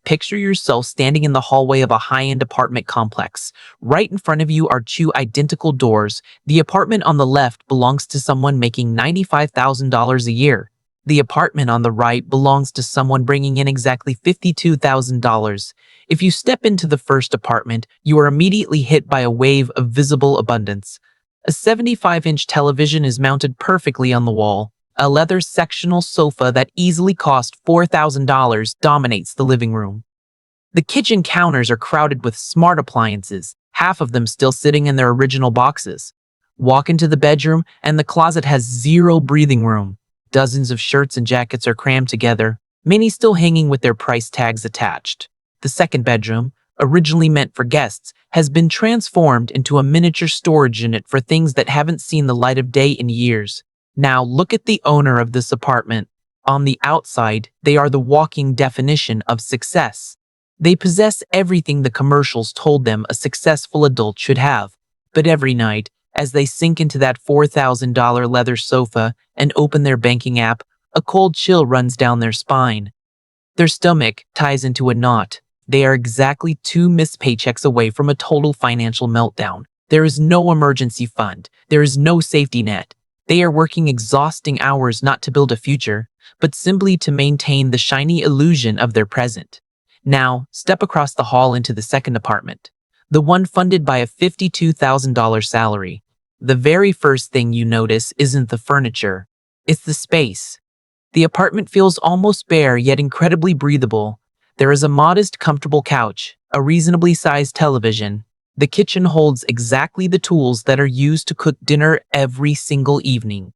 Picture yourself standing in the hallway of a high-end apartment complex. Right in front of you are two identical doors. The apartment on the left belongs to someone making $95,000 a year. The apartment on the right belongs to someone bringing in exactly $52,000. If you step into the first apartment, you are immediately hit by a wave of visible abundance. A 75-inch television is mounted perfectly on the wall. A leather sectional sofa that easily cost $4,000 dominates the living room. The kitchen counters are crowded with smart appliances, half of them still sitting in their original boxes. Walk into the bedroom, and the closet has zero breathing room. Dozens of shirts and jackets are crammed together, many still hanging with their price tags attached. The second bedroom, originally meant for guests, has been transformed into a miniature storage unit for things that haven't seen the light of day in years. Now look at the owner of this apartment. On the outside, they are the walking definition of success. They possess everything the commercials told them a successful adult should have. But every night, as they sink into that $4,000 leather sofa and open their banking app, a cold chill runs down their spine. Their stomach ties into a knot. They are exactly 2 missed paychecks away from a total financial meltdown. There is no emergency fund. There is no safety net. They are working exhausting hours not to build a future, but simply to maintain the shiny illusion of their present. Now, step across the hall into the second apartment, the one funded by a $52,000 salary. The very first thing you notice isn't the furniture, it's the space. The apartment feels almost bare yet incredibly breathable. There is a modest, comfortable couch, a reasonably sized television. The kitchen holds exactly the tools that are used to cook dinner every single evening.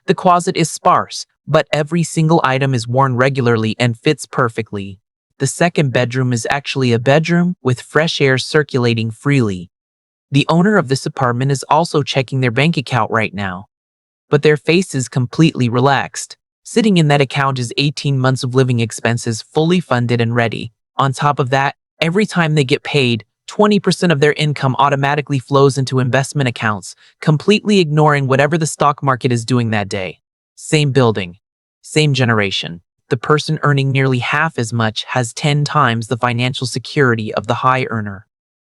The closet is sparse, but every single item is worn regularly and fits perfectly. The second bedroom is actually a bedroom with fresh air circulating freely. The owner of this apartment is also checking their bank account right now, but their face is completely relaxed. Sitting in that account is 18 months of living expenses fully funded and ready. On top of that, every time they get paid, 20% of their income automatically flows into investment accounts, completely ignoring whatever the stock market is doing that day. Same building, same generation. The person earning nearly half as much has 10 times the financial security of the high earner.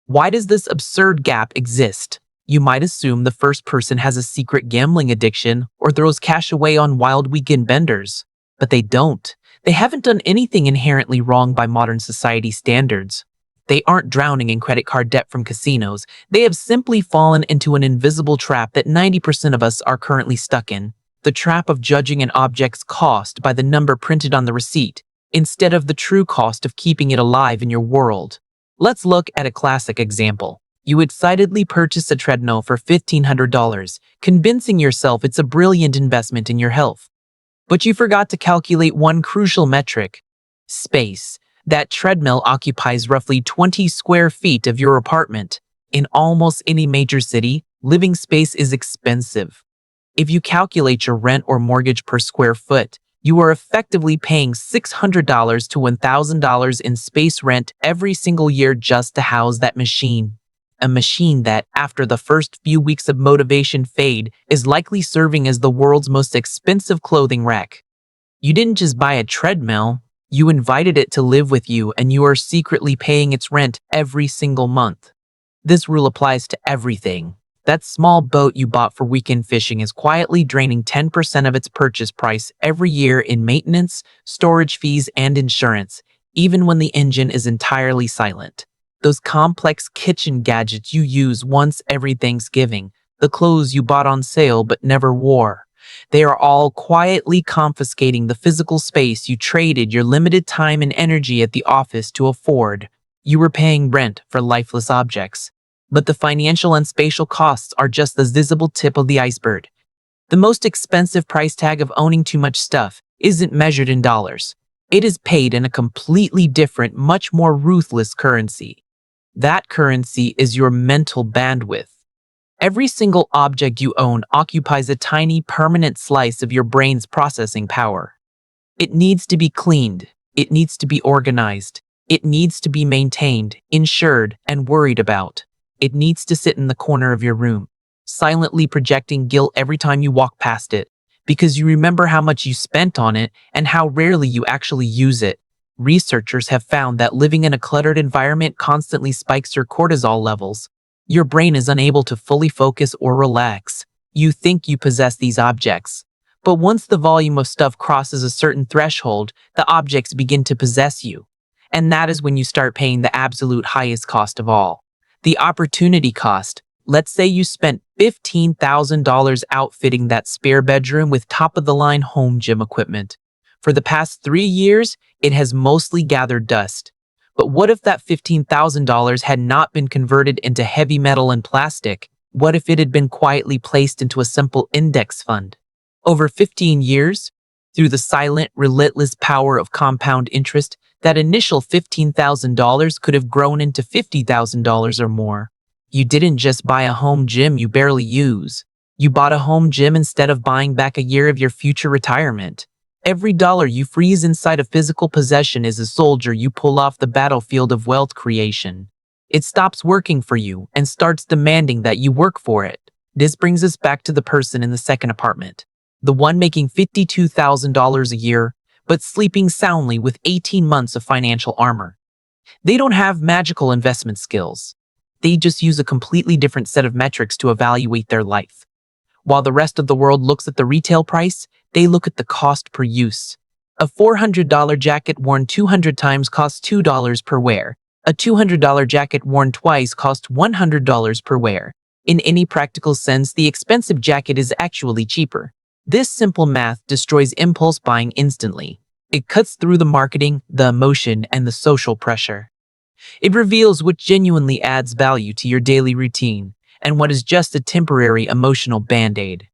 Why does this absurd gap exist? You might assume the first person has a secret gambling addiction or throws cash away on wild weekend benders. But they don't. They haven't done anything inherently wrong by modern society standards. They aren't drowning in credit card debt from casinos. They have simply fallen into an invisible trap that 90% of us are currently stuck in. The trap of judging an object's cost by the number printed on the receipt, instead of the true cost of keeping it alive in your world. Let's look at a classic example. You excitedly purchase a treadmill for $1,500, convincing yourself it's a brilliant investment in your health. But you forgot to calculate one crucial metric: space. That treadmill occupies roughly 20 square feet of your apartment. In almost any major city, living space is expensive. If you calculate your rent or mortgage per square foot, you are effectively paying $600 to $1,000 in space rent every single year just to house that machine. A machine that, after the first few weeks of motivation fade, is likely serving as the world's most expensive clothing rack. You didn't just buy a treadmill, you invited it to live with you, and you are secretly paying its rent every single month. This rule applies to everything. That small boat you bought for weekend fishing is quietly draining 10% of its purchase price every year in maintenance, storage fees, and insurance, even when the engine is entirely silent. Those complex kitchen gadgets you use once every Thanksgiving, the clothes you bought on sale but never wore. They are all quietly confiscating the physical space you traded your limited time and energy at the office to afford. You were paying rent for lifeless objects. But the financial and spatial costs are just the visible tip of the iceberg. The most expensive price tag of owning too much stuff isn't measured in dollars. It is paid in a completely different, much more ruthless currency. That currency is your mental bandwidth. Every single object you own occupies a tiny, permanent slice of your brain's processing power. It needs to be cleaned. It needs to be organized. It needs to be maintained, insured, and worried about. It needs to sit in the corner of your room, silently projecting guilt every time you walk past it, because you remember how much you spent on it and how rarely you actually use it. Researchers have found that living in a cluttered environment constantly spikes your cortisol levels. Your brain is unable to fully focus or relax. You think you possess these objects, but once the volume of stuff crosses a certain threshold, the objects begin to possess you. And that is when you start paying the absolute highest cost of all. The opportunity cost. Let's say you spent $15,000 outfitting that spare bedroom with top-of-the-line home gym equipment. For the past 3 years, it has mostly gathered dust. But what if that $15,000 had not been converted into heavy metal and plastic? What if it had been quietly placed into a simple index fund? Over 15 years, through the silent, relentless power of compound interest, that initial $15,000 could have grown into $50,000 or more. You didn't just buy a home gym you barely use. You bought a home gym instead of buying back a year of your future retirement. Every dollar you freeze inside a physical possession is a soldier you pull off the battlefield of wealth creation. It stops working for you and starts demanding that you work for it. This brings us back to the person in the second apartment. The one making $52,000 a year, but sleeping soundly with 18 months of financial armor. They don't have magical investment skills. They just use a completely different set of metrics to evaluate their life. While the rest of the world looks at the retail price, they look at the cost per use. A $400 jacket worn 200 times costs $2 per wear. A $200 jacket worn twice costs $100 per wear. In any practical sense, the expensive jacket is actually cheaper. This simple math destroys impulse buying instantly. It cuts through the marketing, the emotion, and the social pressure. It reveals what genuinely adds value to your daily routine and what is just a temporary emotional band-aid.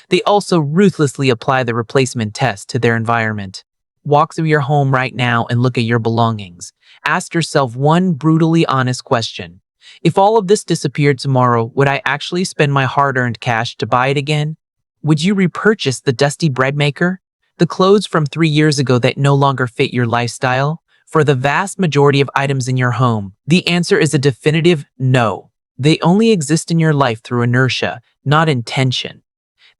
They also ruthlessly apply the replacement test to their environment. Walk through your home right now and look at your belongings. Ask yourself one brutally honest question. If all of this disappeared tomorrow, would I actually spend my hard-earned cash to buy it again? Would you repurchase the dusty bread maker? The clothes from 3 years ago that no longer fit your lifestyle? For the vast majority of items in your home, the answer is a definitive no. They only exist in your life through inertia, not intention.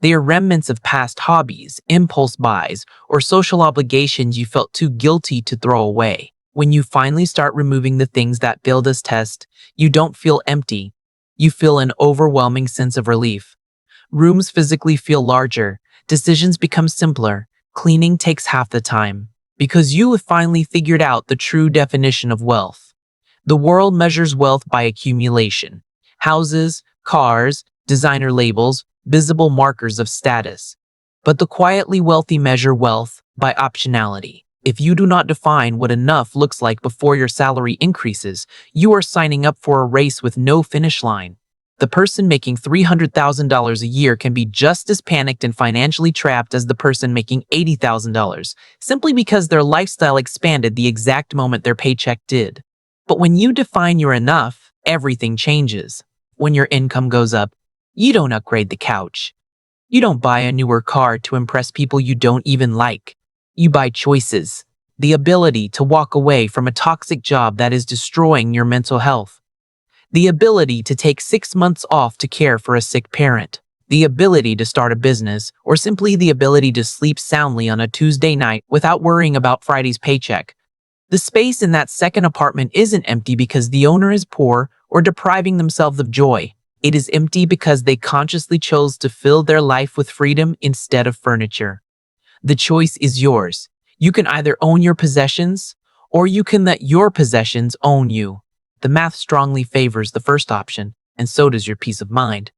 They are remnants of past hobbies, impulse buys, or social obligations you felt too guilty to throw away. When you finally start removing the things that build us test, you don't feel empty. You feel an overwhelming sense of relief. Rooms physically feel larger, decisions become simpler, cleaning takes half the time. Because you have finally figured out the true definition of wealth. The world measures wealth by accumulation. Houses, cars, designer labels, visible markers of status. But the quietly wealthy measure wealth by optionality. If you do not define what enough looks like before your salary increases, you are signing up for a race with no finish line. The person making $300,000 a year can be just as panicked and financially trapped as the person making $80,000, simply because their lifestyle expanded the exact moment their paycheck did. But when you define your enough, everything changes. When your income goes up, you don't upgrade the couch. You don't buy a newer car to impress people you don't even like. You buy choices, the ability to walk away from a toxic job that is destroying your mental health. The ability to take 6 months off to care for a sick parent. The ability to start a business, or simply the ability to sleep soundly on a Tuesday night without worrying about Friday's paycheck. The space in that second apartment isn't empty because the owner is poor or depriving themselves of joy. It is empty because they consciously chose to fill their life with freedom instead of furniture. The choice is yours. You can either own your possessions, or you can let your possessions own you. The math strongly favors the first option, and so does your peace of mind.